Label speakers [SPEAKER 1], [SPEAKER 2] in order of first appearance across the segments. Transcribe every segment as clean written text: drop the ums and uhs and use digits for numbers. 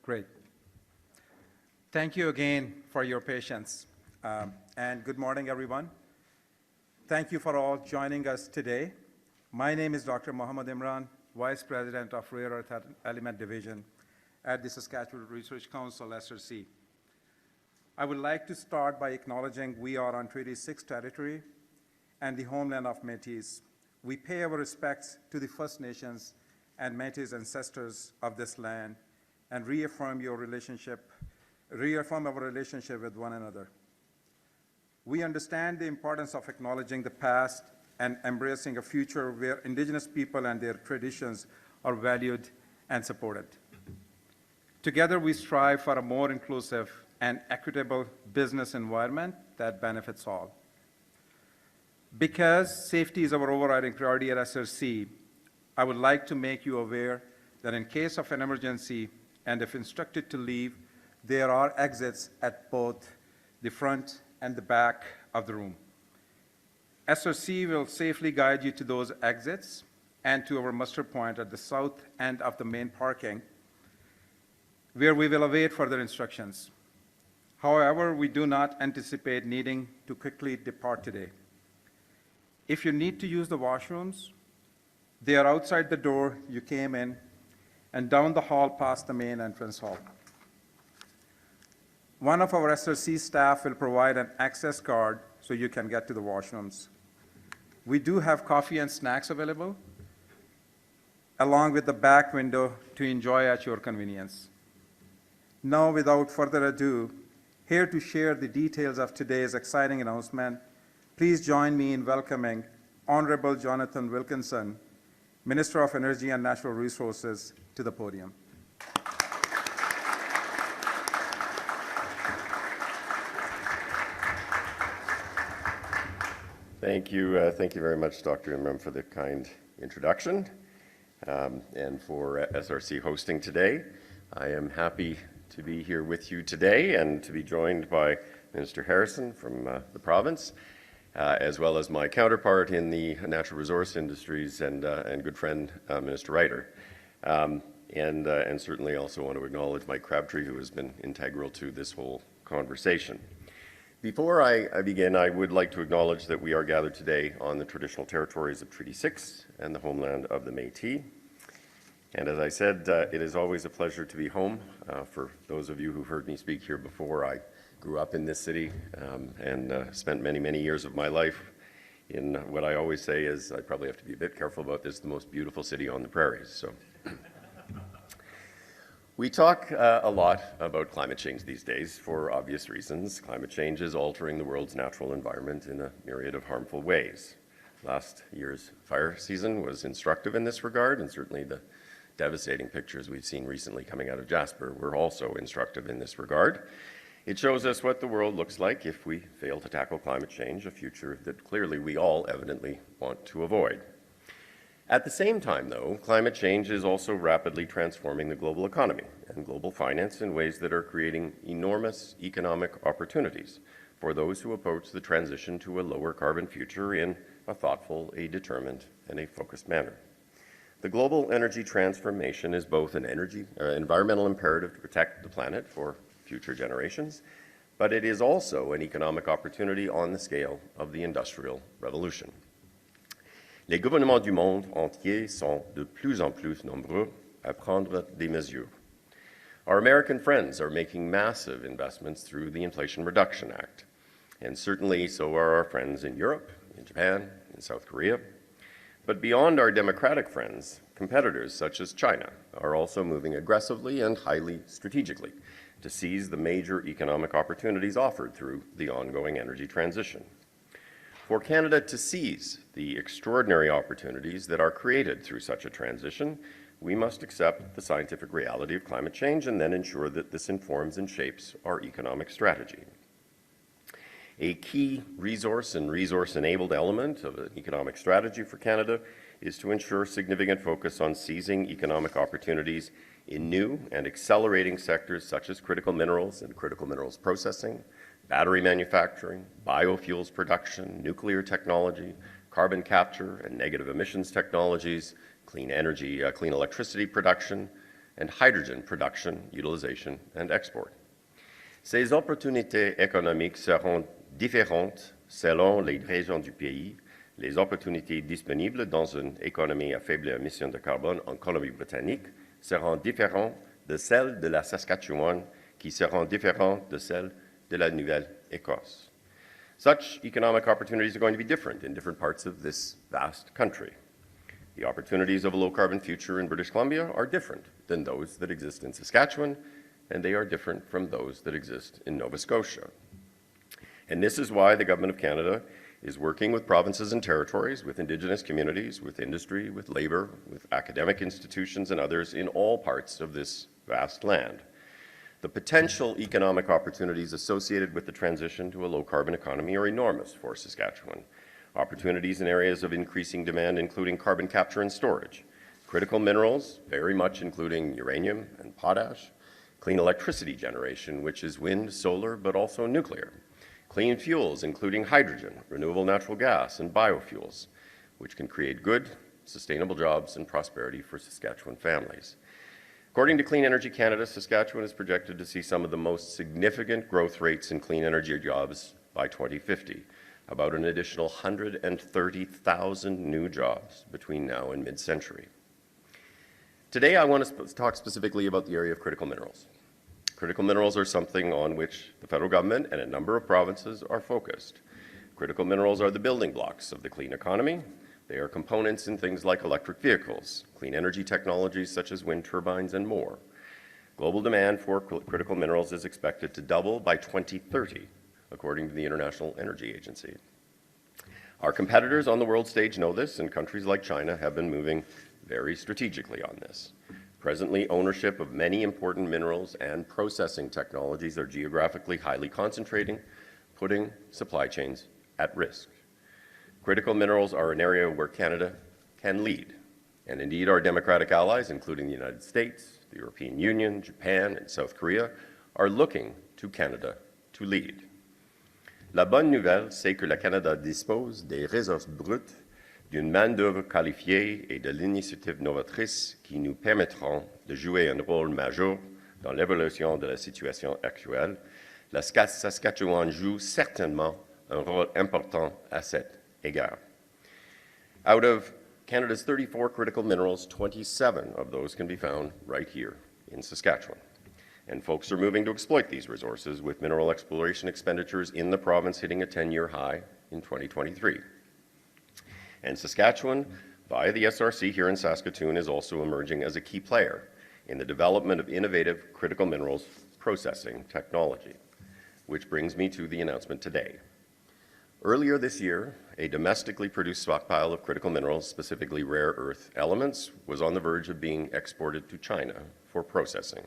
[SPEAKER 1] Great. Thank you again for your patience. And good morning, everyone. Thank you for all joining us today. My name is Dr. Muhammad Imran, Vice President of Rare Earth Element Division at the Saskatchewan Research Council, SRC. I would like to start by acknowledging we are on Treaty 6 territory and the homeland of Métis. We pay our respects to the First Nations and Métis ancestors of this land and reaffirm our relationship with one another. We understand the importance of acknowledging the past and embracing a future where Indigenous people and their traditions are valued and supported. Together, we strive for a more inclusive and equitable business environment that benefits all. Because safety is our overriding priority at SRC, I would like to make you aware that in case of an emergency and if instructed to leave, there are exits at both the front and the back of the room. SRC will safely guide you to those exits and to our muster point at the south end of the main parking, where we will await further instructions. However, we do not anticipate needing to quickly depart today. If you need to use the washrooms, they are outside the door you came in and down the hall past the main entrance hall. One of our SRC staff will provide an access card so you can get to the washrooms. We do have coffee and snacks available, along with the back window to enjoy at your convenience. Now, without further ado, here to share the details of today's exciting announcement, please join me in welcoming Honorable Jonathan Wilkinson, Minister of Energy and Natural Resources, to the podium.
[SPEAKER 2] Thank you very much, Dr. Imran, for the kind introduction and for SRC hosting today. I am happy to be here with you today and to be joined by Minister Harrison from the province, as well as my counterpart in the natural resource industries and good friend, Minister Ryder. And certainly also want to acknowledge Mike Crabtree, who has been integral to this whole conversation. Before I begin, I would like to acknowledge that we are gathered today on the traditional territories of Treaty 6 and the homeland of the Métis. And as I said, it is always a pleasure to be home. For those of you who heard me speak here before, I grew up in this city and spent many, many years of my life in what I always say is, I probably have to be a bit careful about this, the most beautiful city on the prairies. So. We talk a lot about climate change these days for obvious reasons. Climate change is altering the world's natural environment in a myriad of harmful ways. Last year's fire season was instructive in this regard, and certainly the devastating pictures we've seen recently coming out of Jasper were also instructive in this regard. It shows us what the world looks like if we fail to tackle climate change, a future that clearly we all evidently want to avoid. At the same time, though, climate change is also rapidly transforming the global economy and global finance in ways that are creating enormous economic opportunities for those who approach the transition to a lower carbon future in a thoughtful, a determined, and a focused manner. The global energy transformation is both an environmental imperative to protect the planet for future generations, but it is also an economic opportunity on the scale of the Industrial Revolution. Les gouvernements du monde entier sont de plus en plus nombreux à prendre des mesures. Our American friends are making massive investments through the Inflation Reduction Act, and certainly so are our friends in Europe, in Japan, in South Korea. But beyond our democratic friends, competitors such as China are also moving aggressively and highly strategically to seize the major economic opportunities offered through the ongoing energy transition. For Canada to seize the extraordinary opportunities that are created through such a transition, we must accept the scientific reality of climate change and then ensure that this informs and shapes our economic strategy. A key resource and resource-enabled element of an economic strategy for Canada is to ensure significant focus on seizing economic opportunities in new and accelerating sectors such as critical minerals and critical minerals processing, battery manufacturing, biofuels production, nuclear technology, carbon capture and negative emissions technologies, clean energy, clean electricity production, and hydrogen production, utilization, and export. Ces opportunités économiques seront différentes selon les régions du pays. Les opportunités disponibles dans une économie à faible émission de carbone en Colombie-Britannique seront différentes de celles de la Saskatchewan, qui seront différentes de celles de la Nouvelle-Écosse. Such economic opportunities are going to be different in different parts of this vast country. The opportunities of a low-carbon future in British Columbia are different than those that exist in Saskatchewan, and they are different from those that exist in Nova Scotia. And this is why the Government of Canada is working with provinces and territories, with Indigenous communities, with industry, with labour, with academic institutions and others in all parts of this vast land. The potential economic opportunities associated with the transition to a low-carbon economy are enormous for Saskatchewan. Opportunities in areas of increasing demand, including carbon capture and storage, critical minerals, very much including uranium and potash, clean electricity generation, which is wind, solar, but also nuclear, clean fuels, including hydrogen, renewable natural gas, and biofuels, which can create good, sustainable jobs and prosperity for Saskatchewan families. According to Clean Energy Canada, Saskatchewan is projected to see some of the most significant growth rates in clean energy jobs by 2050, about an additional 130,000 new jobs between now and mid-century. Today, I want to talk specifically about the area of critical minerals. Critical minerals are something on which the federal government and a number of provinces are focused. Critical minerals are the building blocks of the clean economy. They are components in things like electric vehicles, clean energy technologies such as wind turbines, and more. Global demand for critical minerals is expected to double by 2030, according to the International Energy Agency. Our competitors on the world stage know this, and countries like China have been moving very strategically on this. Presently, ownership of many important minerals and processing technologies are geographically highly concentrating, putting supply chains at risk. Critical minerals are an area where Canada can lead, and indeed our democratic allies, including the United States, the European Union, Japan, and South Korea, are looking to Canada to lead. La bonne nouvelle, c'est que le Canada dispose des ressources brutes, d'une main-d'œuvre qualifiée et de l'initiative novatrice qui nous permettront de jouer un rôle majeur dans l'évolution de la situation actuelle. La Saskatchewan joue certainement un rôle important à cet égard. Out of Canada's 34 critical minerals, 27 of those can be found right here in Saskatchewan. And folks are moving to exploit these resources, with mineral exploration expenditures in the province hitting a 10-year high in 2023. And Saskatchewan, via the SRC here in Saskatoon, is also emerging as a key player in the development of innovative critical minerals processing technology, which brings me to the announcement today. Earlier this year, a domestically produced stockpile of critical minerals, specifically rare earth elements, was on the verge of being exported to China for processing.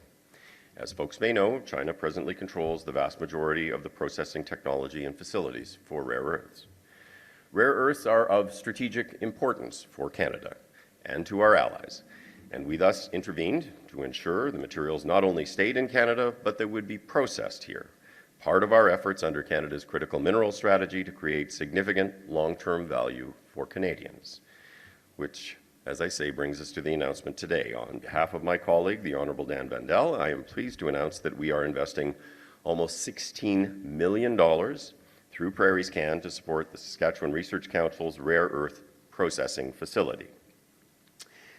[SPEAKER 2] As folks may know, China presently controls the vast majority of the processing technology and facilities for rare earths. Rare earths are of strategic importance for Canada and to our allies, and we thus intervened to ensure the materials not only stayed in Canada, but they would be processed here, part of our efforts under Canada's critical mineral strategy to create significant long-term value for Canadians, which, as I say, brings us to the announcement today. On behalf of my colleague, the Honourable Dan Vandel, I am pleased to announce that we are investing almost $16 million through Prairie's Can to support the Saskatchewan Research Council's rare earth processing facility.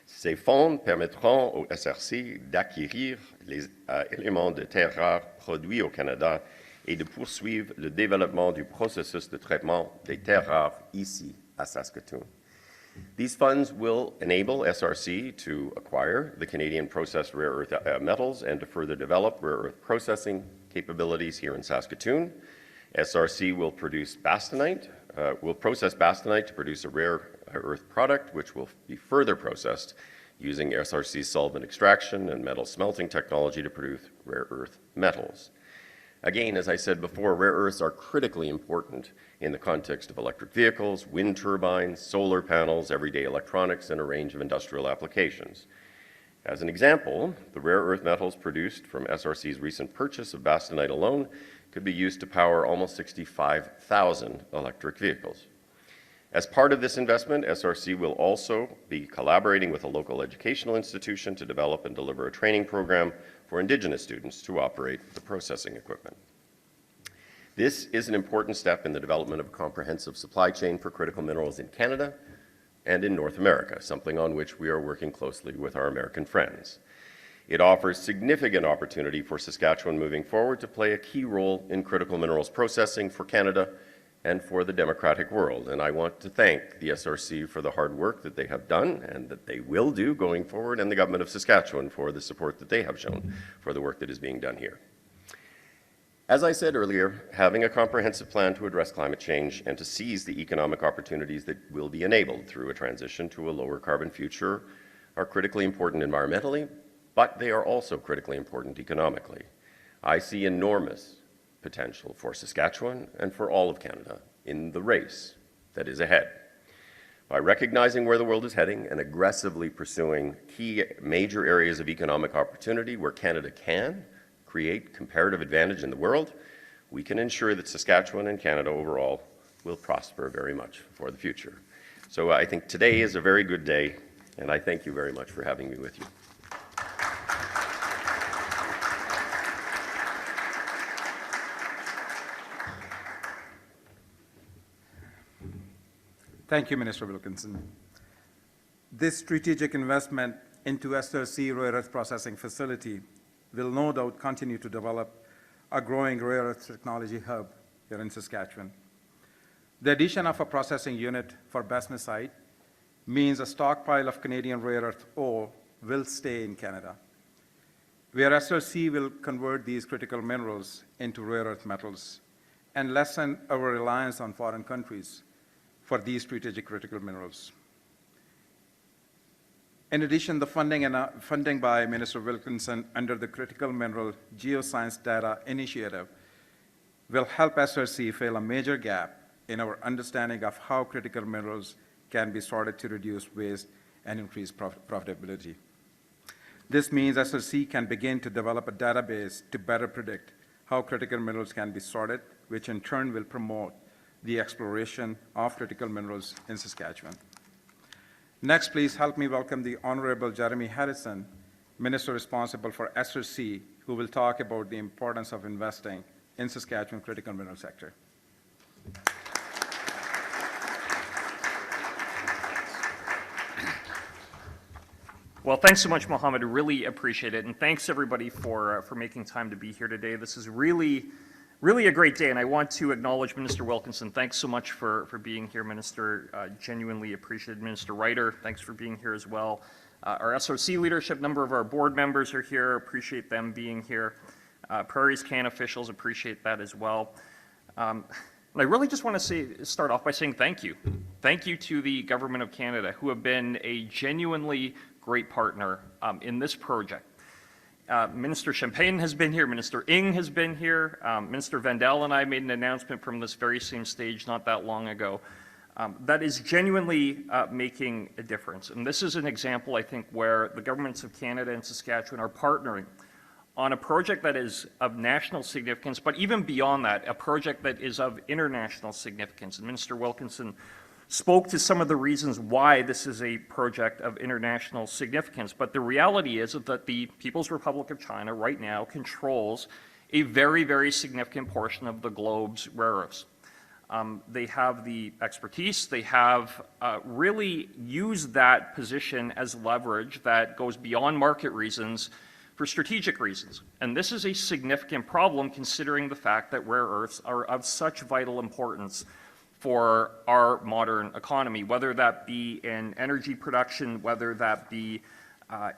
[SPEAKER 2] Ces fonds permettront au SRC d'acquérir les éléments de terres rares produits au Canada et de poursuivre le développement du processus de traitement des terres rares ici à Saskatoon. These funds will enable SRC to acquire the Canadian processed rare earth metals and to further develop rare earth processing capabilities here in Saskatoon. SRC will process bastonite to produce a rare earth product, which will be further processed using SRC's solvent extraction and metal smelting technology to produce rare earth metals. Again, as I said before, rare earths are critically important in the context of electric vehicles, wind turbines, solar panels, everyday electronics, and a range of industrial applications. As an example, the rare earth metals produced from SRC's recent purchase of bastonite alone could be used to power almost 65,000 electric vehicles. As part of this investment, SRC will also be collaborating with a local educational institution to develop and deliver a training program for Indigenous students to operate the processing equipment. This is an important step in the development of a comprehensive supply chain for critical minerals in Canada and in North America, something on which we are working closely with our American friends. It offers significant opportunity for Saskatchewan moving forward to play a key role in critical minerals processing for Canada and for the democratic world. And I want to thank the SRC for the hard work that they have done and that they will do going forward, and the Government of Saskatchewan for the support that they have shown for the work that is being done here. As I said earlier, having a comprehensive plan to address climate change and to seize the economic opportunities that will be enabled through a transition to a lower carbon future are critically important environmentally, but they are also critically important economically. I see enormous potential for Saskatchewan and for all of Canada in the race that is ahead. By recognizing where the world is heading and aggressively pursuing key major areas of economic opportunity where Canada can create comparative advantage in the world, we can ensure that Saskatchewan and Canada overall will prosper very much for the future. So I think today is a very good day, and I thank you very much for having me with you.
[SPEAKER 1] Thank you, Minister Wilkinson. This strategic investment into SRC rare earth processing facility will no doubt continue to develop a growing rare earth technology hub here in Saskatchewan. The addition of a processing unit for Bessemer site means a stockpile of Canadian rare earth ore will stay in Canada, where SRC will convert these critical minerals into rare earth metals and lessen our reliance on foreign countries for these strategic critical minerals. In addition, the funding by Minister Wilkinson under the Critical Mineral Geoscience Data Initiative will help SRC fill a major gap in our understanding of how critical minerals can be sorted to reduce waste and increase profitability. This means SRC can begin to develop a database to better predict how critical minerals can be sorted, which in turn will promote the exploration of critical minerals in Saskatchewan. Next, please help me welcome the Honorable Jeremy Harrison, Minister responsible for SRC, who will talk about the importance of investing in Saskatchewan critical mineral sector.
[SPEAKER 3] Well, thanks so much, Muhammad. Really appreciate it. And thanks, everybody, for making time to be here today. This is really a great day, and I want to acknowledge Minister Wilkinson. Thanks so much for being here, Minister. Genuinely appreciated. Minister Ryder, thanks for being here as well. Our SRC leadership, number of our board members are here. Appreciate them being here. Prairies Can officials, appreciate that as well. And I really just want to start off by saying thank you. Thank you to the Government of Canada, who have been a genuinely great partner in this project. Minister Champagne has been here, Minister Ng has been here, Minister Vandal and I made an announcement from this very same stage not that long ago that is genuinely making a difference. And this is an example, I think, where the governments of Canada and Saskatchewan are partnering on a project that is of national significance, but even beyond that, a project that is of international significance. And Minister Wilkinson spoke to some of the reasons why this is a project of international significance. But the reality is that the People's Republic of China right now controls a very, very significant portion of the globe's rare earths. They have the expertise. They have really used that position as leverage that goes beyond market reasons for strategic reasons. And this is a significant problem considering the fact that rare earths are of such vital importance for our modern economy, whether that be in energy production, whether that be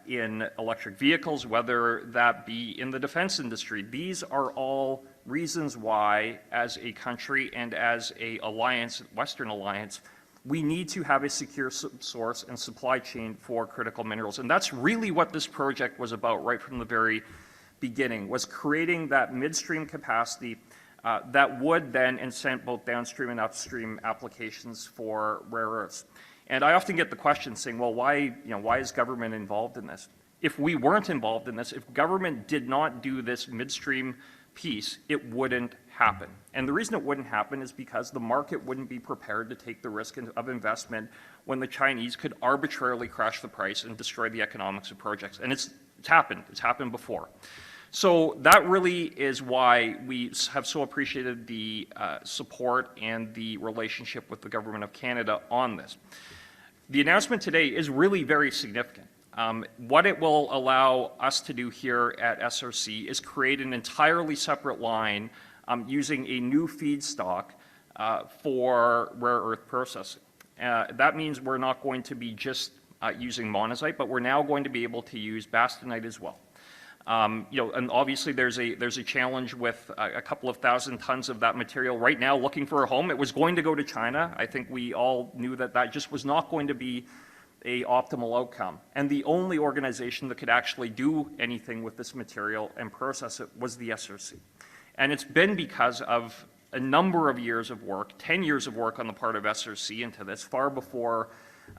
[SPEAKER 3] in electric vehicles, whether that be in the defense industry. These are all reasons why, as a country and as a alliance, Western alliance, we need to have a secure source and supply chain for critical minerals. And that's really what this project was about right from the very beginning, was creating that midstream capacity that would then incent both downstream and upstream applications for rare earths. And I often get the question saying, well, why is government involved in this? If we weren't involved in this, if government did not do this midstream piece, it wouldn't happen. And the reason it wouldn't happen is because the market wouldn't be prepared to take the risk of investment when the Chinese could arbitrarily crash the price and destroy the economics of projects. And it's happened. It's happened before. So that really is why we have so appreciated the support and the relationship with the Government of Canada on this. The announcement today is really very significant. What it will allow us to do here at SRC is create an entirely separate line using a new feedstock for rare earth processing. That means we're not going to be just using monazite, but we're now going to be able to use bastnäsite as well. And obviously there's a challenge with a couple of thousand tons of that material right now looking for a home. It was going to go to China. I think we all knew that that just was not going to be a optimal outcome. And the only organization that could actually do anything with this material and process it was the SRC. And it's been because of a number of years of work, 10 years of work on the part of SRC into this, far before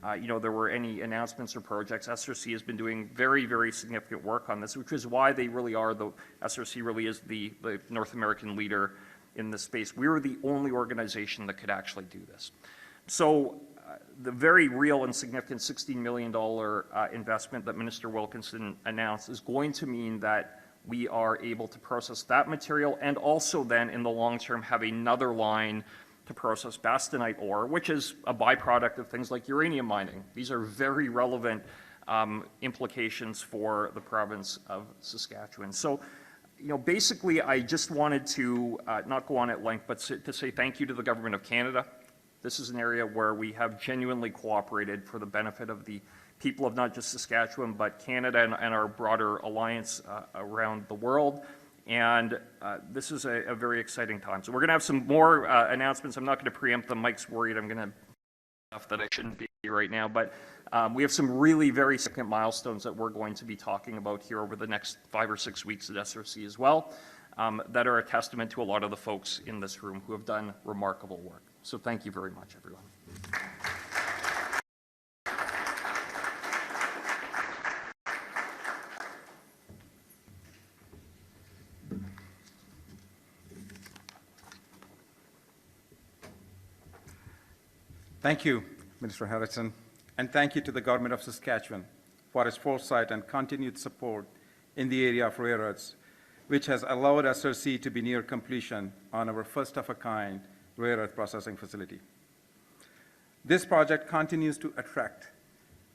[SPEAKER 3] there were any announcements or projects. SRC has been doing very, very significant work on this, which is why they really are, SRC really is the North American leader in this space. We were the only organization that could actually do this. So the very real and significant $16 million investment that Minister Wilkinson announced is going to mean that we are able to process that material and also then in the long term have another line to process bastnäsite ore, which is a byproduct of things like uranium mining. These are very relevant implications for the province of Saskatchewan. So, basically I just wanted to not go on at length, but to say thank you to the Government of Canada. This is an area where we have genuinely cooperated for the benefit of the people of not just Saskatchewan, but Canada and our broader alliance around the world. And this is a very exciting time. So we're going to have some more announcements. I'm not going to preempt them. Mike's worried I'm going to stuff that I shouldn't be right now. But we have some really very significant milestones that we're going to be talking about here over the next 5 or 6 weeks at SRC as well, that are a testament to a lot of the folks in this room who have done remarkable work. So thank you very much, everyone.
[SPEAKER 1] Thank you, Minister Harrison, and thank you to the Government of Saskatchewan for its foresight and continued support in the area of rare earths, which has allowed SRC to be near completion on our first-of-a-kind rare earth processing facility. This project continues to attract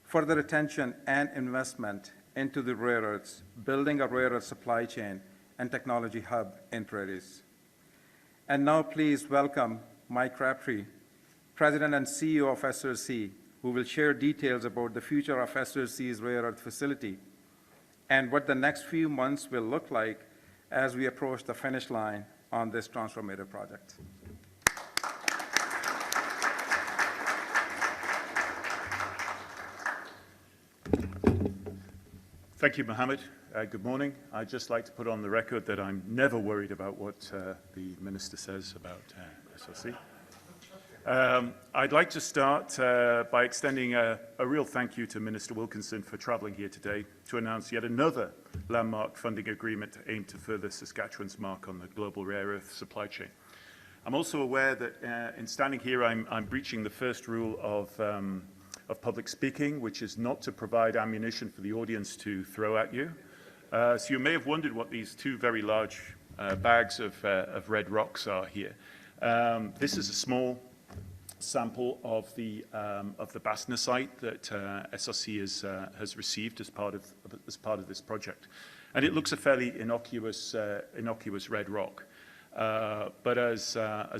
[SPEAKER 1] further attention and investment into the rare earths, building a rare earth supply chain and technology hub in Prairies. And now please welcome Mike Crabtree, President and CEO of SRC, who will share details about the future of SRC's rare earth facility and what the next few months will look like as we approach the finish line on this transformative project.
[SPEAKER 4] Thank you, Muhammad. Good morning. I'd just like to put on the record that I'm never worried about what the Minister says about SRC. I'd like to start by extending a real thank you to Minister Wilkinson for travelling here today to announce yet another landmark funding agreement aimed to further Saskatchewan's mark on the global rare earth supply chain. I'm also aware that in standing here, I'm breaching the first rule of public speaking, which is not to provide ammunition for the audience to throw at you. So you may have wondered what these two very large bags of red rocks are here. This is a small sample of the bastnäsite that SRC has received as part of this project, and it looks a fairly innocuous red rock. But as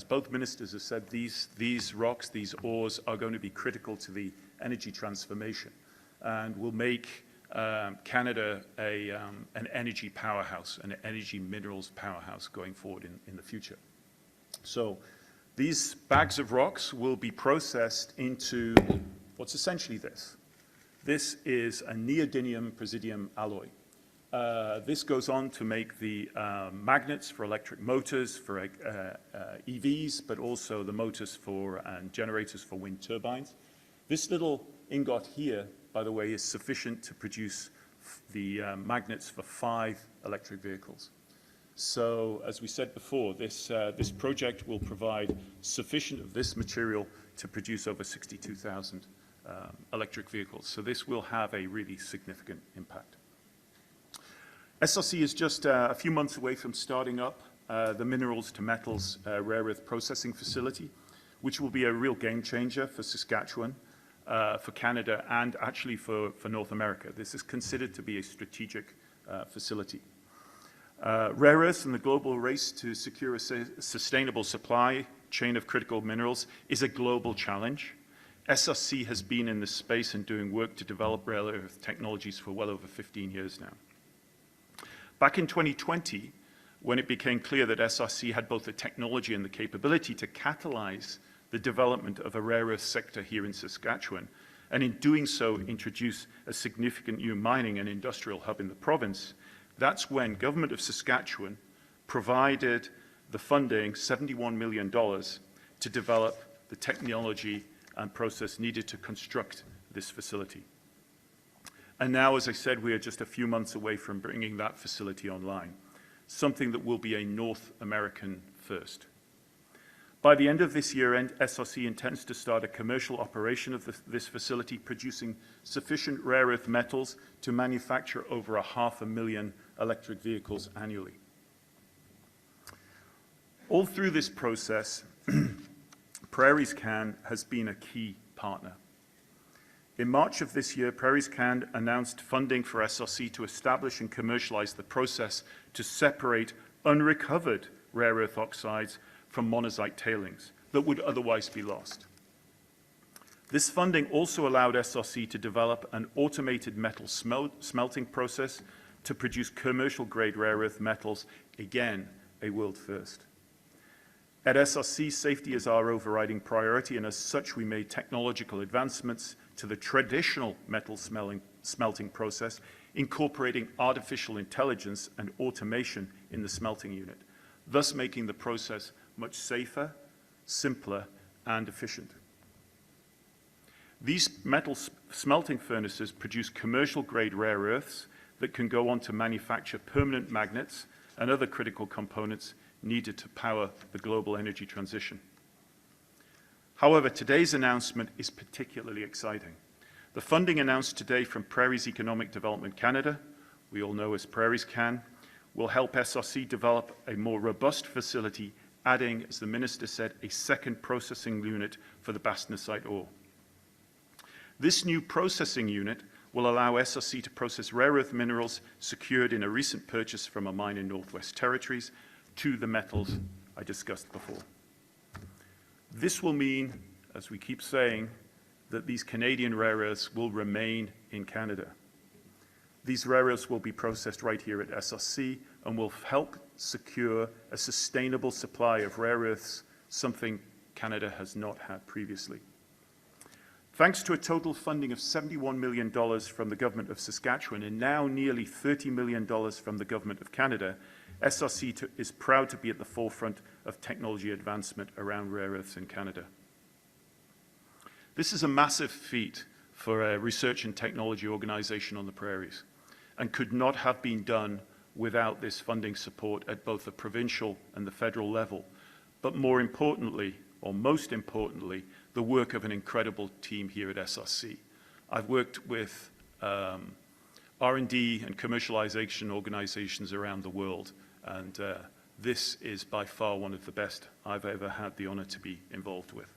[SPEAKER 4] both ministers have said, these rocks, these ores, are going to be critical to the energy transformation, and will make Canada an energy powerhouse, an energy minerals powerhouse going forward in the future. So these bags of rocks will be processed into what's essentially this. This is a neodymium-praseodymium alloy. This goes on to make the magnets for electric motors, for EVs, but also the motors and generators for wind turbines. This little ingot here, by the way, is sufficient to produce the magnets for 5 electric vehicles. So, as we said before, this project will provide sufficient of this material to produce over 62,000 electric vehicles. So this will have a really significant impact. SRC is just a few months away from starting up the minerals to metals rare earth processing facility, which will be a real game changer for Saskatchewan, for Canada, and actually for North America. This is considered to be a strategic facility. Rare earths and the global race to secure a sustainable supply chain of critical minerals is a global challenge. SRC has been in this space and doing work to develop rare earth technologies for well over 15 years now. Back in 2020, when it became clear that SRC had both the technology and the capability to catalyze the development of a rare earth sector here in Saskatchewan, and in doing so introduce a significant new mining and industrial hub in the province, that's when Government of Saskatchewan provided the funding, $71 million, to develop the technology and process needed to construct this facility. And now, as I said, we are just a few months away from bringing that facility online, something that will be a North American first. By the end of this year, SRC intends to start a commercial operation of this facility, producing sufficient rare earth metals to manufacture over 500,000 electric vehicles annually. All through this process, PrairiesCan has been a key partner. In March of this year, PrairiesCan announced funding for SRC to establish and commercialize the process to separate unrecovered rare earth oxides from monazite tailings that would otherwise be lost. This funding also allowed SRC to develop an automated metal smelting process to produce commercial-grade rare earth metals, again, a world first. At SRC, safety is our overriding priority, and as such, we made technological advancements to the traditional metal smelting process, incorporating artificial intelligence and automation in the smelting unit, thus making the process much safer, simpler, and efficient. These metal smelting furnaces produce commercial-grade rare earths that can go on to manufacture permanent magnets and other critical components needed to power the global energy transition. However, today's announcement is particularly exciting. The funding announced today from Prairies Economic Development Canada, we all know as PrairiesCan, will help SRC develop a more robust facility, adding, as the Minister said, a second processing unit for the bastnasite ore. This new processing unit will allow SRC to process rare earth minerals secured in a recent purchase from a mine in Northwest Territories to the metals I discussed before. This will mean, as we keep saying, that these Canadian rare earths will remain in Canada. These rare earths will be processed right here at SRC and will help secure a sustainable supply of rare earths, something Canada has not had previously. Thanks to a total funding of $71 million from the Government of Saskatchewan and now nearly $30 million from the Government of Canada, SRC is proud to be at the forefront of technology advancement around rare earths in Canada. This is a massive feat for a research and technology organization on the prairies and could not have been done without this funding support at both the provincial and the federal level, but more importantly, or most importantly, the work of an incredible team here at SRC. I've worked with R&D and commercialization organizations around the world, and this is by far one of the best I've ever had the honor to be involved with.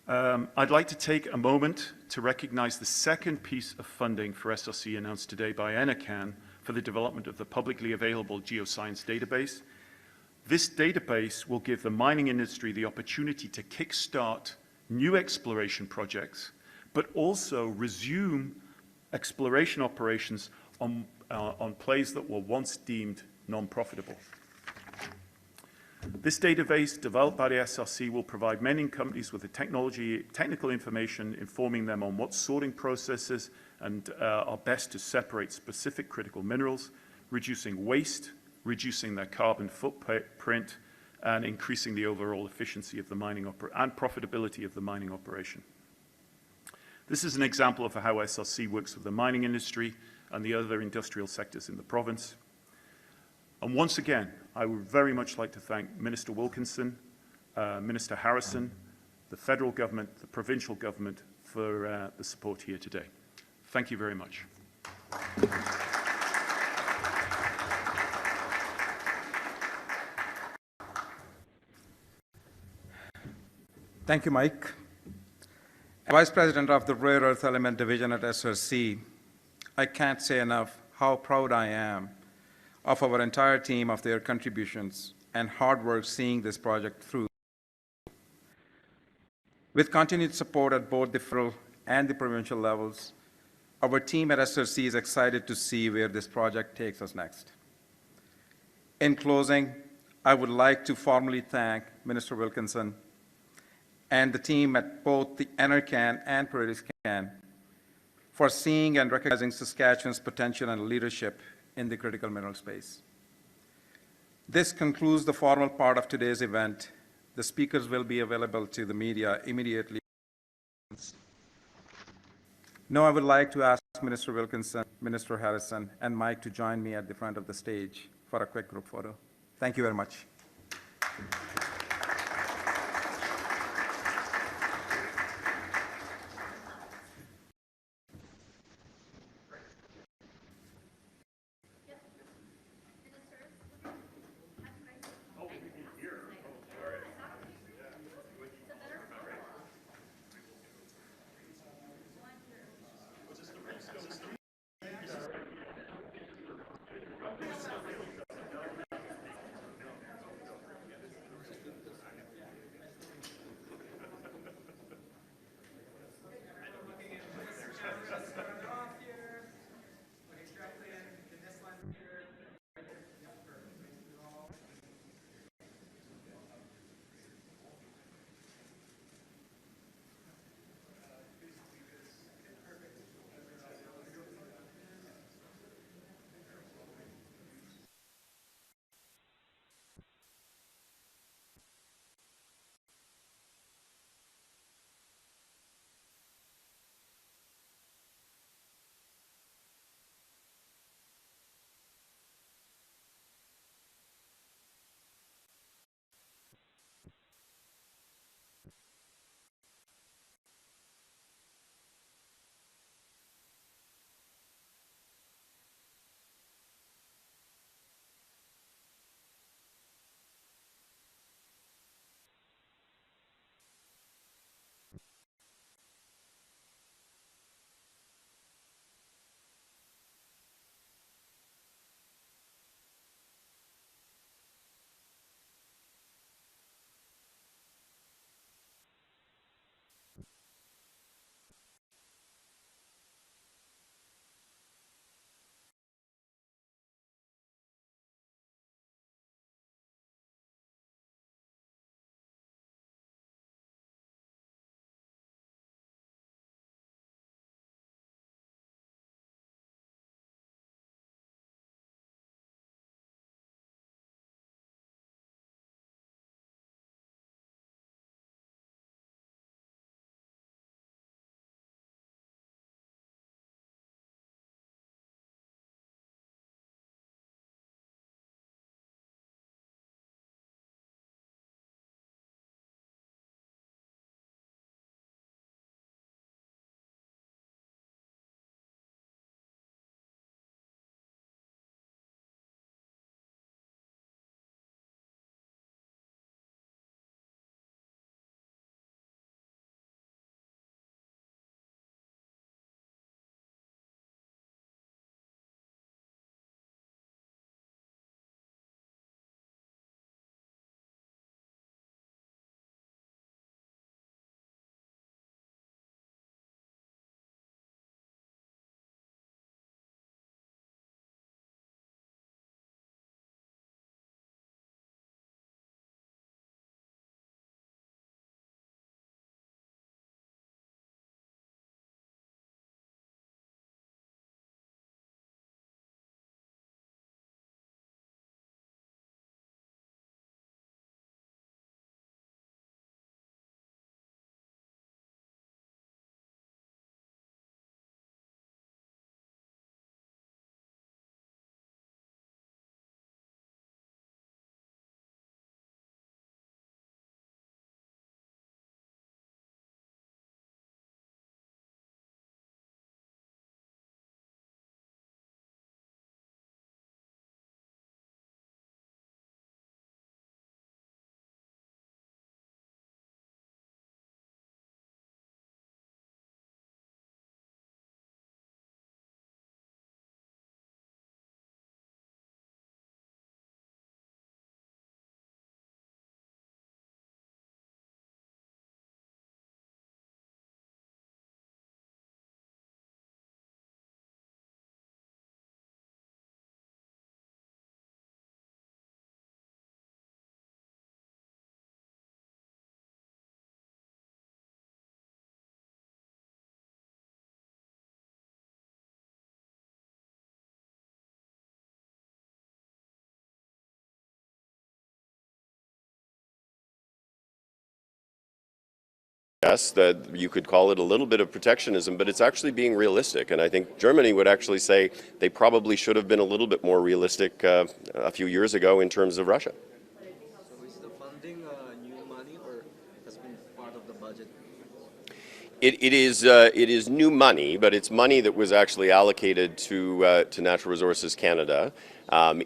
[SPEAKER 4] I'd like to take a moment to recognize the second piece of funding for SRC announced today by NACAN for the development of the publicly available geoscience database. This database will give the mining industry the opportunity to kickstart new exploration projects, but also resume exploration operations on plays that were once deemed non-profitable. This database, developed by the SRC, will provide mining companies with the technical information informing them on what sorting processes are best to separate specific critical minerals, reducing waste, reducing their carbon footprint, and increasing the overall efficiency of the mining and profitability of the mining operation. This is an example of how SRC works with the mining industry and the other industrial sectors in the province. And once again, I would very much like to thank Minister Wilkinson, Minister Harrison, the federal government, the provincial government for the support here today. Thank you very much.
[SPEAKER 1] Thank you, Mike. As Vice President of the Rare Earth Element Division at SRC, I can't say enough how proud I am of our entire team, of their contributions and hard work seeing this project through. With continued support at both the federal and the provincial levels, our team at SRC is excited to see where this project takes us next. In closing, I would like to formally thank Minister Wilkinson and the team at both the NRCan and PrairieScan for seeing and recognizing Saskatchewan's potential and leadership in the critical mineral space. This concludes the formal part of today's event. The speakers will be available to the media immediately. Now I would like to ask Minister Wilkinson, Minister Harrison, and Mike to join me at the front of the stage for a quick group photo. Thank you very much.
[SPEAKER 2] Yes, that you could call it a little bit of protectionism, but it's actually being realistic. And I think Germany would actually say they probably should have been a little bit more realistic a few years ago in terms of Russia.
[SPEAKER 5] So is the funding new money or has been part of the budget?
[SPEAKER 2] It is new money, but it's money that was actually allocated to Natural Resources Canada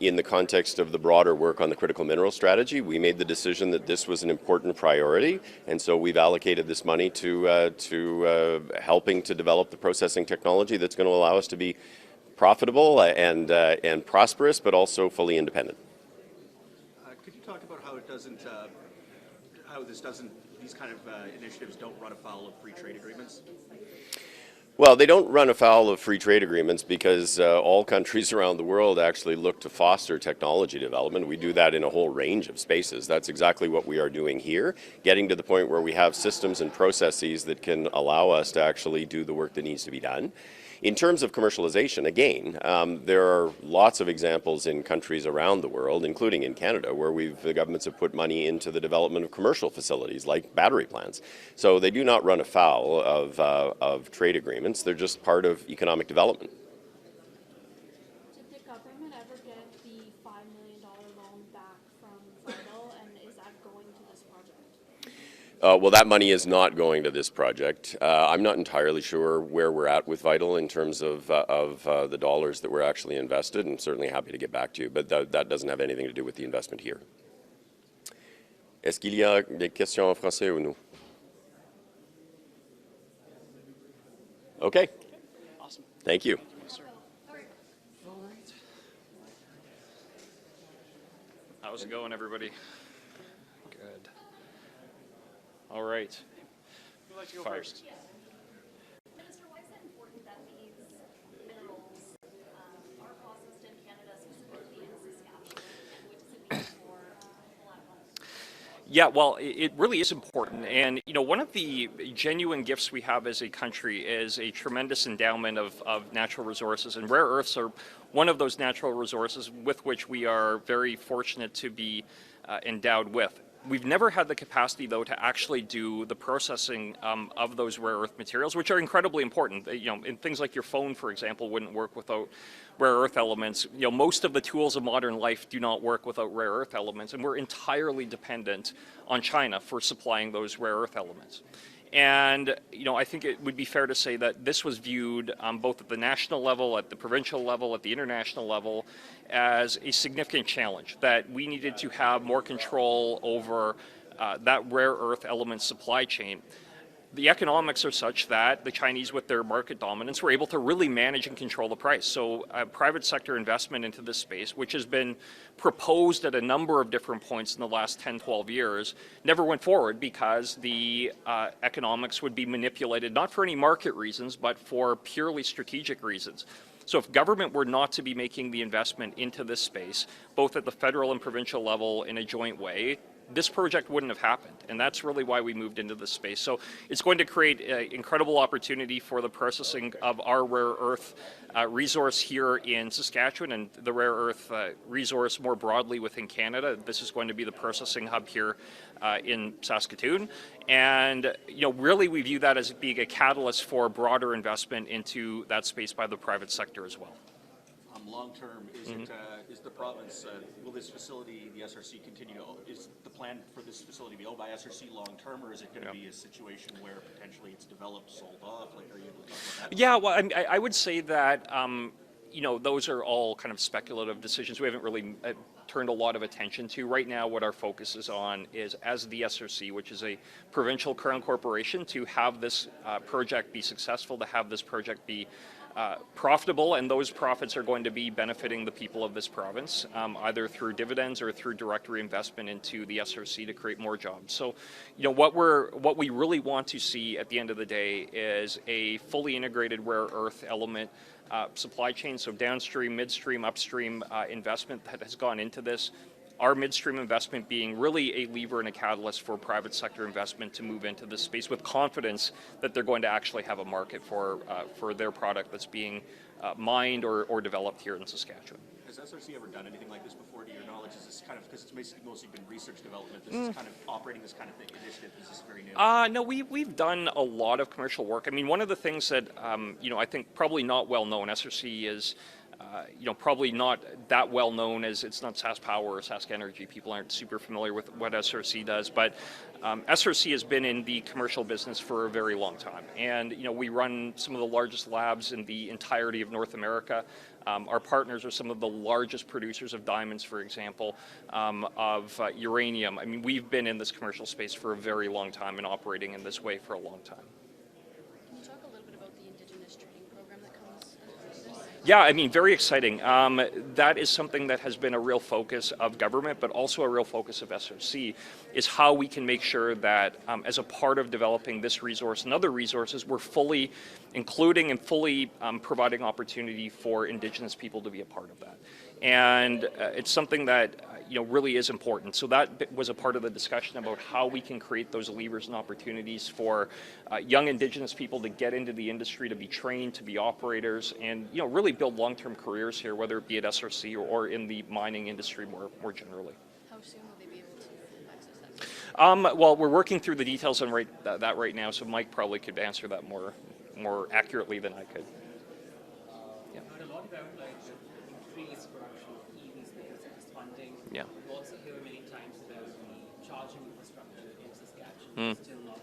[SPEAKER 2] in the context of the broader work on the critical mineral strategy. We made the decision that this was an important priority, and so we've allocated this money to helping to develop the processing technology that's going to allow us to be profitable and prosperous, but also fully independent.
[SPEAKER 5] Could you talk about how it doesn't, these kind of initiatives don't run afoul of free trade agreements?
[SPEAKER 2] Well, they don't run afoul of free trade agreements because all countries around the world actually look to foster technology development. We do that in a whole range of spaces. That's exactly what we are doing here, getting to the point where we have systems and processes that can allow us to actually do the work that needs to be done. In terms of commercialization, again, there are lots of examples in countries around the world, including in Canada, where the governments have put money into the development of commercial facilities like battery plants. So they do not run afoul of trade agreements. They're just part of economic development.
[SPEAKER 6] Did the government ever get the $5 million loan back from Vital, and is that going to this project?
[SPEAKER 2] Well, that money is not going to this project. I'm not entirely sure where we're at with Vital in terms of the dollars that were actually invested, and certainly happy to get back to you, but that doesn't have anything to do with the investment here. Est-ce qu'il y a des questions en français ou non? Okay.
[SPEAKER 7] Awesome.
[SPEAKER 2] Thank you.
[SPEAKER 3] How's it going, everybody? Good. All right.
[SPEAKER 7] Who'd like to go
[SPEAKER 3] Fire.
[SPEAKER 7] first?
[SPEAKER 6] Minister, why is it important that these minerals are processed in Canada, specifically in Saskatchewan, and what does it mean for collaterals?
[SPEAKER 3] Yeah, well, it really is important. And, you know, one of the genuine gifts we have as a country is a tremendous endowment of natural resources. And rare earths are one of those natural resources with which we are very fortunate to be endowed with. We've never had the capacity, though, to actually do the processing of those rare earth materials, which are incredibly important. You know, in things like your phone, for example, wouldn't work without rare earth elements. You know, most of the tools of modern life do not work without rare earth elements, and we're entirely dependent on China for supplying those rare earth elements. And, you know, I think it would be fair to say that this was viewed both at the national level, at the provincial level, at the international level, as a significant challenge, that we needed to have more control over that rare earth element supply chain. The economics are such that the Chinese, with their market dominance, were able to really manage and control the price. So private sector investment into this space, which has been proposed at a number of different points in the last 10, 12 years, never went forward because the economics would be manipulated, not for any market reasons, but for purely strategic reasons. So if government were not to be making the investment into this space, both at the federal and provincial level in a joint way, this project wouldn't have happened, and that's really why we moved into this space. So it's going to create an incredible opportunity for the processing of our rare earth resource here in Saskatchewan and the rare earth resource more broadly within Canada. This is going to be the processing hub here in Saskatoon, and you know, really we view that as being a catalyst for broader investment into that space by the private sector as well.
[SPEAKER 5] Long term, is the province, will this facility, the SRC, continue to, is the plan for this facility to be owned by SRC long term, or is it going to be a situation where potentially it's developed, sold off? Like, are you able to talk about that?
[SPEAKER 3] Yeah, well, I would say that, you know, those are all kind of speculative decisions we haven't really turned a lot of attention to. Right now, what our focus is on is, as the SRC, which is a provincial crown corporation, to have this project be successful, to have this project be profitable, and those profits are going to be benefiting the people of this province, either through dividends or through direct reinvestment into the SRC to create more jobs. So, you know, what we really want to see at the end of the day is a fully integrated rare earth element supply chain, so downstream, midstream, upstream investment that has gone into this. Our midstream investment being really a lever and a catalyst for private sector investment to move into this space with confidence that they're going to actually have a market for their product that's being mined or developed here in Saskatchewan.
[SPEAKER 5] Has SRC ever done anything like this before, to your knowledge? Is this kind of, because it's mostly been research development, this is kind of operating this kind of initiative, is this very new?
[SPEAKER 3] No, we've done a lot of commercial work. I mean, one of the things that, I think probably not well known, SRC is, probably not that well known as it's not SaskPower or Sask Energy. People aren't super familiar with what SRC does, but SRC has been in the commercial business for a very long time. And, we run some of the largest labs in the entirety of North America. Our partners are some of the largest producers of diamonds, for example, of uranium. I mean, we've been in this commercial space for a very long time and operating in this way for a long time.
[SPEAKER 6] Can you talk a little bit about the Indigenous training program that comes with this?
[SPEAKER 3] Yeah, I mean, very exciting. That is something that has been a real focus of government, but also a real focus of SRC, is how we can make sure that as a part of developing this resource and other resources, we're fully including and fully providing opportunity for Indigenous people to be a part of that. And it's something that really is important. So that was a part of the discussion about how we can create those levers and opportunities for young Indigenous people to get into the industry, to be trained, to be operators, and really build long-term careers here, whether it be at SRC or in the mining industry more generally.
[SPEAKER 6] How soon will they be able to access that?
[SPEAKER 3] Well, we're working through the details on that right now, so Mike probably could answer that more accurately than I could. Yeah.
[SPEAKER 8] Heard a lot about increased production of EVs because of this funding.
[SPEAKER 3] Yeah.
[SPEAKER 8] We also hear many times about the charging infrastructure in Saskatchewan still not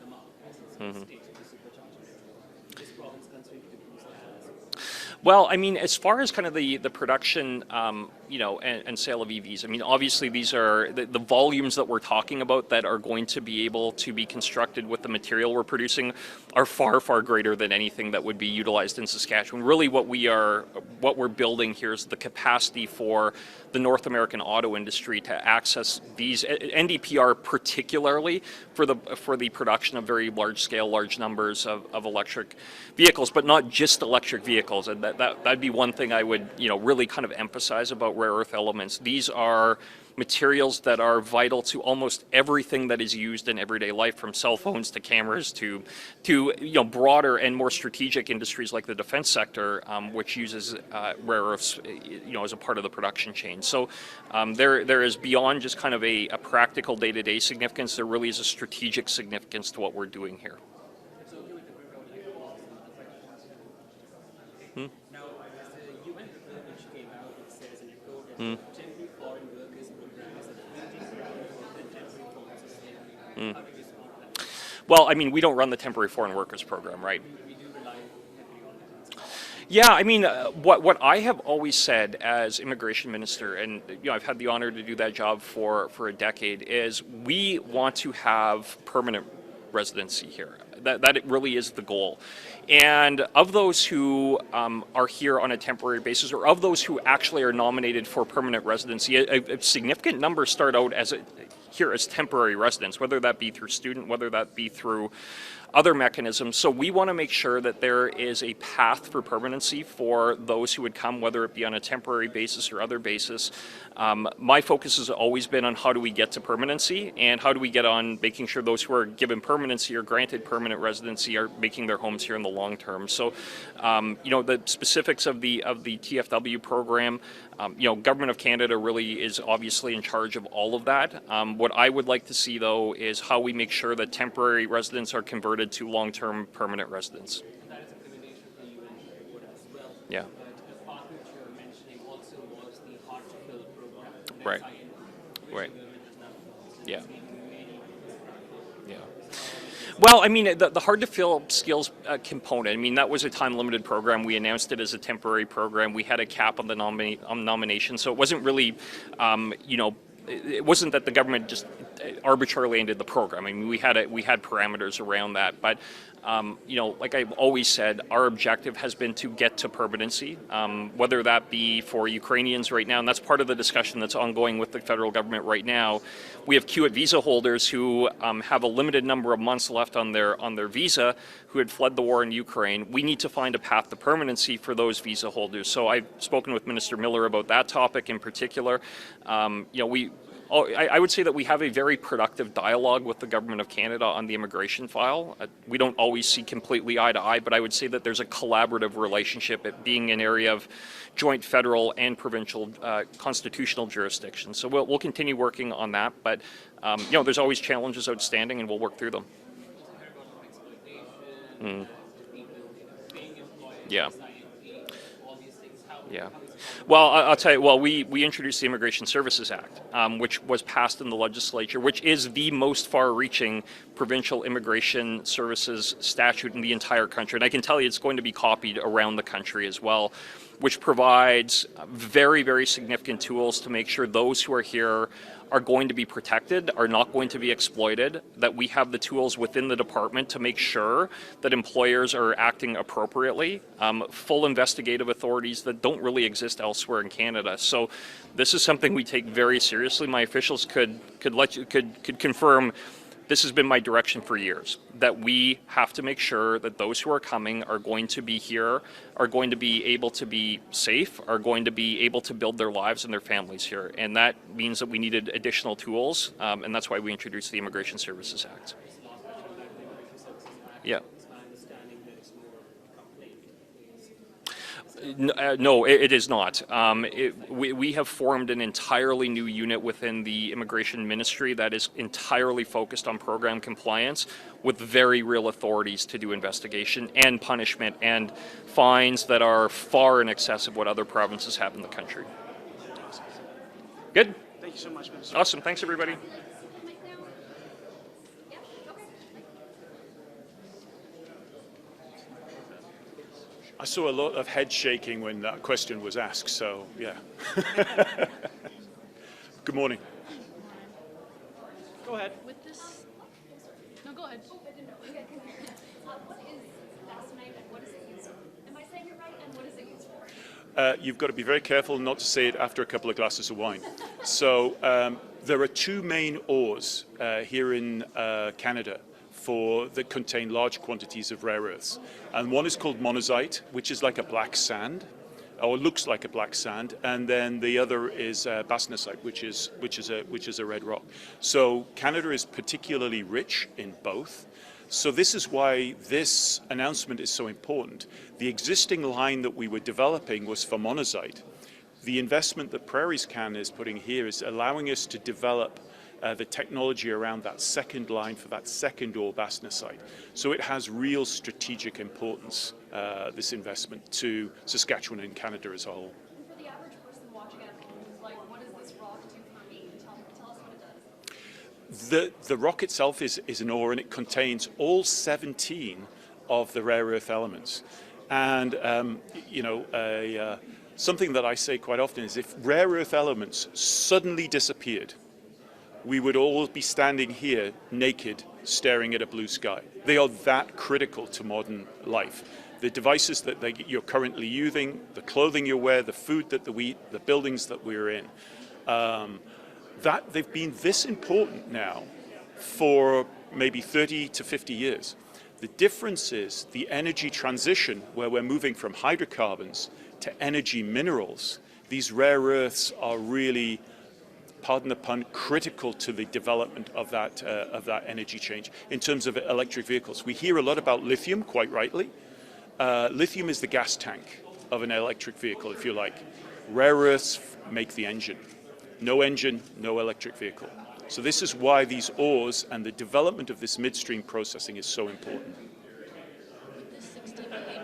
[SPEAKER 8] come up. It's state of the supercharging network. This province continues to boost that.
[SPEAKER 3] Well, I mean, as far as kind of the production, and sale of EVs, I mean, obviously these are the volumes that we're talking about that are going to be able to be constructed with the material we're producing are far, far greater than anything that would be utilized in Saskatchewan. Really what we're building here is the capacity for the North American auto industry to access these, NDPR particularly for the production of very large numbers of electric vehicles, but not just electric vehicles. And that'd be one thing I would, really kind of emphasize about rare earth elements. These are materials that are vital to almost everything that is used in everyday life, from cell phones to cameras to broader and more strategic industries like the defense sector, which uses rare earths, as a part of the production chain. So there is beyond just kind of a practical day-to-day significance. There really is a strategic significance to what we're doing here.
[SPEAKER 8] Now, as the UN report which came out, it says in a quote that temporary foreign workers program is a printing ground for the temporary foreign sustainability. How do you respond to that?
[SPEAKER 3] Well, I mean, we don't run the temporary foreign workers program, right?
[SPEAKER 8] We do rely heavily on that.
[SPEAKER 3] Yeah, I mean, what I have always said as immigration minister, and I've had the honor to do that job for a decade, is we want to have permanent residency here. That it really is the goal. And of those who are here on a temporary basis, or of those who actually are nominated for permanent residency, a significant number start out here as temporary residents, whether that be through student, whether that be through other mechanisms. So we want to make sure that there is a path for permanency for those who would come, whether it be on a temporary basis or other basis. My focus has always been on how do we get to permanency, and how do we get on making sure those who are given permanency or granted permanent residency are making their homes here in the long term. So, the specifics of the TFW program, Government of Canada really is obviously in charge of all of that. What I would like to see, though, is how we make sure that temporary residents are converted to long-term permanent residents.
[SPEAKER 8] That is a recommendation for you and the board as well.
[SPEAKER 3] Yeah.
[SPEAKER 8] But the part which you were mentioning also was the Hard to Fill program.
[SPEAKER 3] Right.
[SPEAKER 8] Which
[SPEAKER 3] Right.
[SPEAKER 8] the government does not.
[SPEAKER 3] Yeah.
[SPEAKER 8] Many
[SPEAKER 3] Yeah. Well, I mean, the hard-to-fill skills component, I mean, that was a time-limited program. We announced it as a temporary program. We had a cap on the nomination, so it wasn't really, it wasn't that the government just arbitrarily ended the program. I mean, we had parameters around that, but like I've always said, our objective has been to get to permanency, whether that be for Ukrainians right now, and that's part of the discussion that's ongoing with the federal government right now. We have QIT visa holders who have a limited number of months left on their visa, who had fled the war in Ukraine. We need to find a path to permanency for those visa holders. So I've spoken with Minister Miller about that topic in particular. We I would say that we have a very productive dialogue with the Government of Canada on the immigration file. We don't always see completely eye to eye, but I would say that there's a collaborative relationship, it being an area of joint federal and provincial constitutional jurisdiction. So we'll continue working on that, but there's always challenges outstanding, and we'll work through them. Yeah. Yeah. Well, I'll tell you, we introduced the Immigration Services Act, which was passed in the legislature, which is the most far-reaching provincial immigration services statute in the entire country. And I can tell you it's going to be copied around the country as well, which provides very, very significant tools to make sure those who are here are going to be protected, are not going to be exploited, that we have the tools within the department to make sure that employers are acting appropriately, full investigative authorities that don't really exist elsewhere in Canada. So this is something we take very seriously. My officials could confirm this has been my direction for years, that we have to make sure that those who are coming are going to be here, are going to be able to be safe, are going to be able to build their lives and their families here. And that means that we needed additional tools, and that's why we introduced the Immigration Services Act. Yeah. No, it is not. We have formed an entirely new unit within the Immigration Ministry that is entirely focused on program compliance with very real authorities to do investigation and punishment and fines that are far in excess of what other provinces have in the country. Good?
[SPEAKER 7] Thank you so much, Minister.
[SPEAKER 3] Awesome. Thanks, everybody.
[SPEAKER 4] I saw a lot of head shaking when that question was asked, so yeah. Good morning.
[SPEAKER 7] Go ahead.
[SPEAKER 6] With this, no, go ahead. What is Vastonite and what is it used for? Am I saying it right? And what is it used for?
[SPEAKER 4] You've got to be very careful not to say it after a couple of glasses of wine. So there are two main ores here in Canada that contain large quantities of rare earths. And one is called monazite, which is like a black sand, or looks like a black sand, and then the other is bastnasite, which is a red rock. So Canada is particularly rich in both. So this is why this announcement is so important. The existing line that we were developing was for monazite. The investment that PrairieScan is putting here is allowing us to develop the technology around that second line for that second ore bastnasite. So it has real strategic importance, this investment, to Saskatchewan and Canada as a whole.
[SPEAKER 6] And for the average person watching at home who's like, what does this rock do for me? Tell us what it does.
[SPEAKER 4] The rock itself is an ore, and it contains all 17 of the rare earth elements. And, something that I say quite often is if rare earth elements suddenly disappeared, we would all be standing here naked, staring at a blue sky. They are that critical to modern life. The devices that you're currently using, the clothing you wear, the food that we eat, the buildings that we're in, that they've been this important now for maybe 30 to 50 years. The difference is the energy transition, where we're moving from hydrocarbons to energy minerals. These rare earths are really, pardon the pun, critical to the development of that energy change. In terms of electric vehicles, we hear a lot about lithium, quite rightly. Lithium is the gas tank of an electric vehicle, if you like. Rare earths make the engine. No engine, no electric vehicle. So this is why these ores and the development of this midstream processing is so important.
[SPEAKER 9] This $60 million,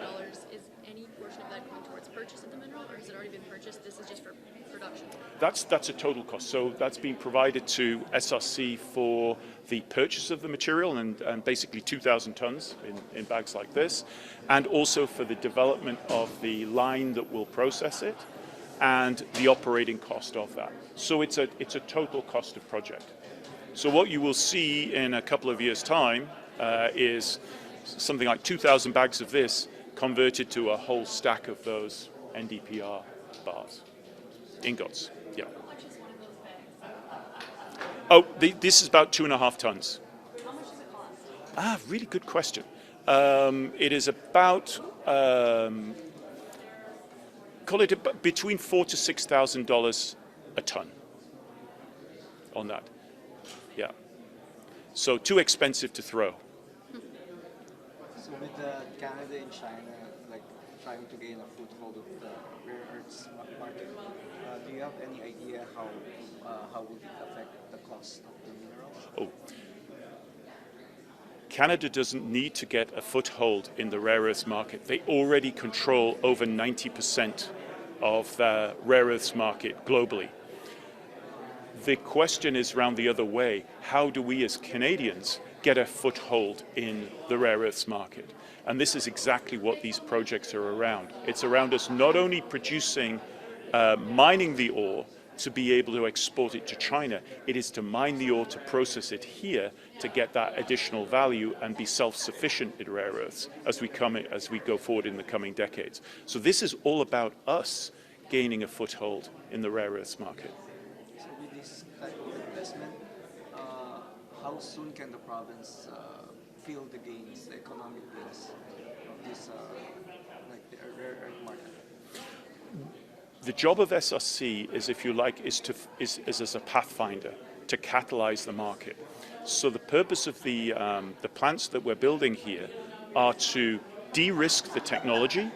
[SPEAKER 9] is any portion of that going towards purchase of the mineral, or has it already been purchased? This is just for production?
[SPEAKER 4] That's a total cost. So that's been provided to SRC for the purchase of the material, and basically 2,000 tons in bags like this, and also for the development of the line that will process it and the operating cost of that. So it's a total cost of project. So what you will see in a couple of years' time is something like 2,000 bags of this converted to a whole stack of those NdPr bars, ingots. Yeah.
[SPEAKER 6] How much is one of those bags?
[SPEAKER 4] Oh, this is about 2.5 tons.
[SPEAKER 6] How much does it cost?
[SPEAKER 4] Really good question. It is about, call it between $4,000 to $6,000 a ton. on that. Yeah. So too expensive to throw.
[SPEAKER 10] So with Canada and China like trying to gain a foothold of the rare earths market, do you have any idea how would it affect the cost of the minerals?
[SPEAKER 4] Oh. Canada doesn't need to get a foothold in the rare earths market. They already control over 90% of the rare earths market globally. The question is round the other way. How do we as Canadians get a foothold in the rare earths market? And this is exactly what these projects are around. It's around us not only producing, mining the ore to be able to export it to China, it is to mine the ore, to process it here, to get that additional value and be self-sufficient in rare earths as we go forward in the coming decades. So this is all about us gaining a foothold in the rare earths market.
[SPEAKER 10] So with this type of investment, how soon can the province feel the gains, the economic gains of this, like the rare earth market?
[SPEAKER 4] The job of SRC is, if you like, is as a pathfinder to catalyze the market. So the purpose of the plants that we're building here are to de-risk the technology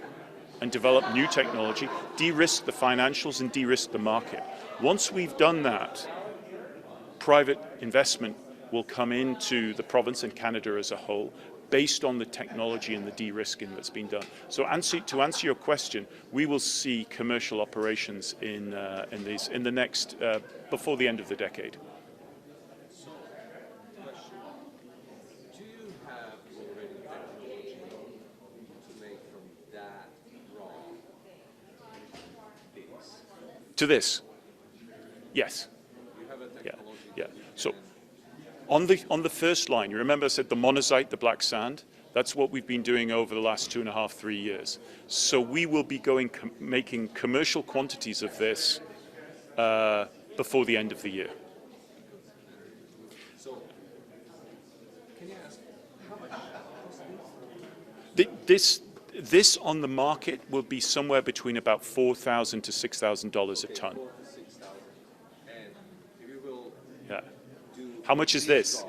[SPEAKER 4] and develop new technology, de-risk the financials and de-risk the market. Once we've done that, private investment will come into the province and Canada as a whole based on the technology and the de-risking that's been done. So to answer your question, we will see commercial operations in the next, before the end of the decade.
[SPEAKER 11] So, question, do you have already technology to make from that raw things?
[SPEAKER 4] To this? Yes.
[SPEAKER 11] You have a technology?
[SPEAKER 4] Yeah. So on the first line, you remember I said the monazite, the black sand? That's what we've been doing over the last 2.5, 3 years. So we will be making commercial quantities of this before the end of the year.
[SPEAKER 11] So, can you ask, how much
[SPEAKER 4] This on the market will be somewhere between about $4,000 to $6,000 a ton.
[SPEAKER 11] 4,000 to 6,000. And if you will do...
[SPEAKER 4] How much is this?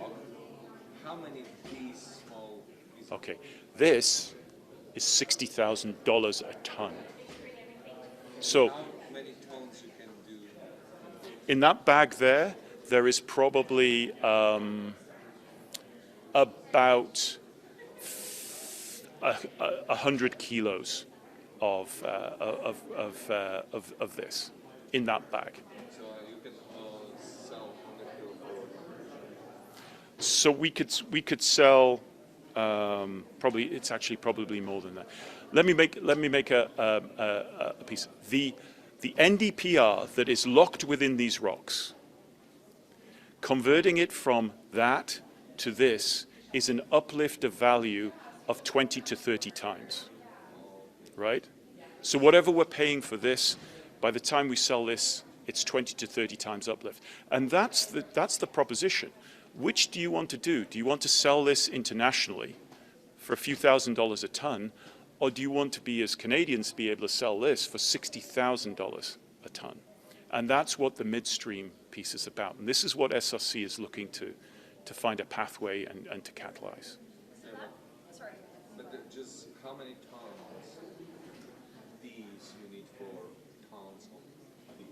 [SPEAKER 11] How many of these small...
[SPEAKER 4] Okay, this is $60,000 a ton. So
[SPEAKER 11] How many tons you can do?
[SPEAKER 4] in that bag there is probably about 100 kilos of this in that bag.
[SPEAKER 11] So you can sell 100 kilo for...
[SPEAKER 4] So we could sell probably, it's actually probably more than that. Let me make a piece. The NdPr that is locked within these rocks, converting it from that to this is an uplift of value of 20 to 30 times, right? So whatever we're paying for this, by the time we sell this, it's 20 to 30 times uplift. And that's the proposition. Which do you want to do? Do you want to sell this internationally for a few $1,000s a ton, or do you want to be, as Canadians, be able to sell this for $60,000 a ton? And that's what the midstream piece is about. And this is what SRC is looking to find a pathway and to catalyze.
[SPEAKER 6] Sorry.
[SPEAKER 11] But just how many tons these you need for tons of these?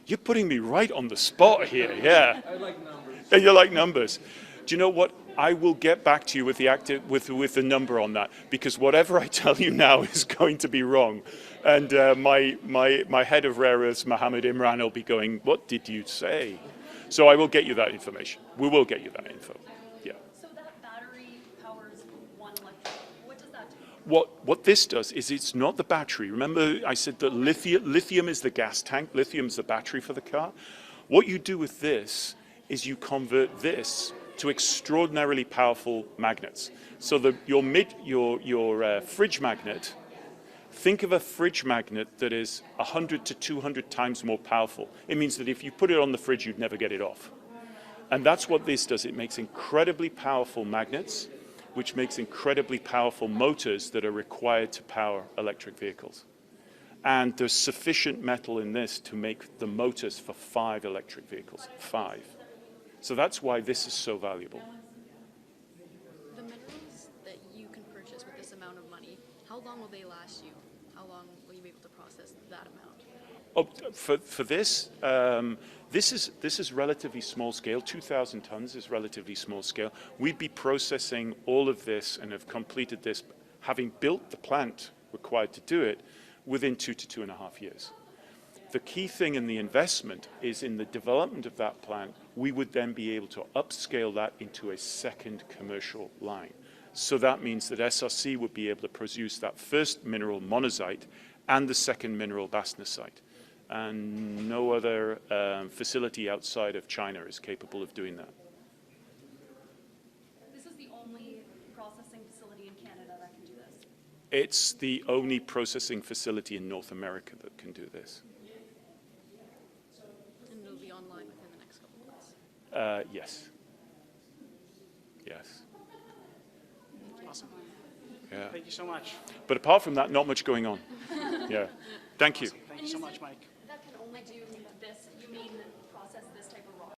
[SPEAKER 4] You're putting me right on the spot here, yeah.
[SPEAKER 11] I like numbers.
[SPEAKER 4] Yeah, you like numbers. Do you know what? I will get back to you with the number on that, because whatever I tell you now is going to be wrong. And my head of rare earths, Muhammad Imran, will be going, what did you say? So I will get you that information. We will get you that info. Yeah.
[SPEAKER 6] So that battery powers one electron. What does that do?
[SPEAKER 4] What this does is it's not the battery. Remember I said that lithium is the gas tank, lithium is the battery for the car? What you do with this is you convert this to extraordinarily powerful magnets. So your fridge magnet, think of a fridge magnet that is 100 to 200 times more powerful. It means that if you put it on the fridge, you'd never get it off. And that's what this does. It makes incredibly powerful magnets, which makes incredibly powerful motors that are required to power electric vehicles. And there's sufficient metal in this to make the motors for 5 electric vehicles, 5. So that's why this is so valuable.
[SPEAKER 9] The minerals that you can purchase with this amount of money, how long will they last you? How long will you be able to process that amount?
[SPEAKER 4] Oh, for this, this is relatively small scale. 2,000 tons is relatively small scale. We'd be processing all of this and have completed this, having built the plant required to do it, within 2 to 2.5 years. The key thing in the investment is in the development of that plant, we would then be able to upscale that into a second commercial line. So that means that SRC would be able to produce that first mineral monazite and the second mineral bastnasite. And no other facility outside of China is capable of doing that.
[SPEAKER 6] This is the only processing facility in Canada that can do this.
[SPEAKER 4] It's the only processing facility in North America that can do this.
[SPEAKER 9] And it'll be online within the next couple of months.
[SPEAKER 4] Yes. Yes.
[SPEAKER 7] Awesome.
[SPEAKER 4] Yeah.
[SPEAKER 7] Thank you so much.
[SPEAKER 4] But apart from that, not much going on. Yeah. Thank you.
[SPEAKER 7] Thank you so much, Mike.
[SPEAKER 6] That can only do this, you mean process this type of rock?